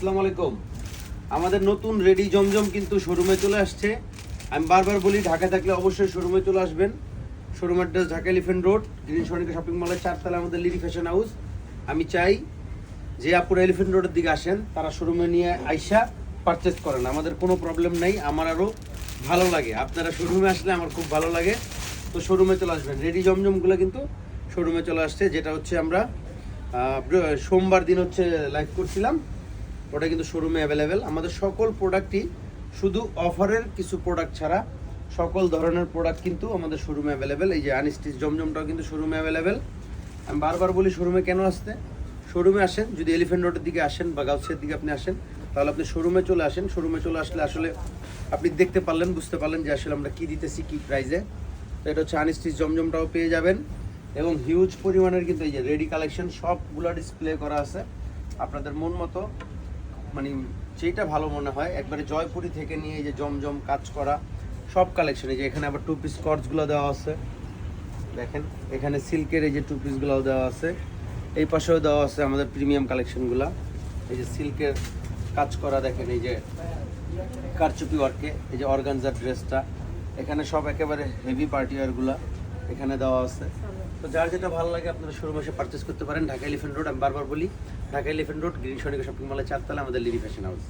আসসালামু আলাইকুম। আমাদের নতুন রেডি জমজম কিন্তু শোরুমে চলে আসছে। আমি বারবার বলি ঢাকা থাকলে অবশ্যই শোরুমে চলে আসবেন। Showroom address Dhaka elephant road, green Sonica shopping মলের 4 তলায় আমাদের লিডি ফ্যাশন হাউস। আমি চাই যে আপুরা এলিফ্যান্ট রোডের দিকে আসেন, তারা শোরুমে নিয়ে আইসা পারচেস করেন। আমাদের কোনো প্রবলেম নেই, আমার আরও ভালো লাগে। আপনারা শোরুমে আসলে আমার খুব ভালো লাগে। তো শোরুমে চলে আসবেন। রেডি জমজমগুলো কিন্তু শোরুমে চলে আসছে, যেটা হচ্ছে আমরা সোমবার দিন হচ্ছে লাইভ করছিলাম, ওটা কিন্তু শোরুমে অ্যাভেলেবেল। আমাদের সকল প্রোডাক্টই, শুধু অফারের কিছু প্রোডাক্ট ছাড়া সকল ধরনের প্রোডাক্ট কিন্তু আমাদের শোরুমে অ্যাভেলেবেল। এই যে আনস্টিচ জমজমটাও কিন্তু শোরুমে অ্যাভেলেবেল। আমি বারবার বলি শোরুমে কেন আসতে, শোরুমে আসেন। যদি এলিফ্যান্ট রোডের দিকে আসেন বা গাউসিয়ার দিকে আপনি আসেন, তাহলে আপনি শোরুমে চলে আসেন। শোরুমে চলে আসলে আসলে আপনি দেখতে পারলেন, বুঝতে পারলেন যে আসলে আমরা কী দিতেছি, কী প্রাইসে। তো এটা হচ্ছে আনস্টিচ জমজমটাও পেয়ে যাবেন। এবং হিউজ পরিমাণের কিন্তু এই যে রেডি কালেকশন সবগুলো ডিসপ্লে করা আছে। আপনাদের মন মতো মানে যেটা ভালো মনে হয়, একবারে জয়পুরি থেকে নিয়ে এই যে জমজম কাজ করা সব কালেকশন। এই যে এখানে আবার টু পিস কর্ডসগুলো দেওয়া আছে, দেখেন এখানে সিল্কের এই যে টু পিসগুলোও দেওয়া আছে। এই পাশেও দেওয়া আছে আমাদের প্রিমিয়াম কালেকশনগুলো। এই যে সিল্কের কাজ করা, দেখেন এই যে কারচুপি ওয়ার্কে এই যে অর্গানজার ড্রেসটা, এখানে সব একেবারে হেভি পার্টি ওয়ারগুলো এখানে দেওয়া আছে। তো যার যেটা ভালো লাগে আপনারা শোরুমে এসে পারচেস করতে পারেন। ঢাকা এলিফ্যান্ট রোড, আমি বারবার বলি Dhaka elephant road, green Sonica shopping মলের 4 তলায় আমাদের লিডি ফ্যাশন হাউস।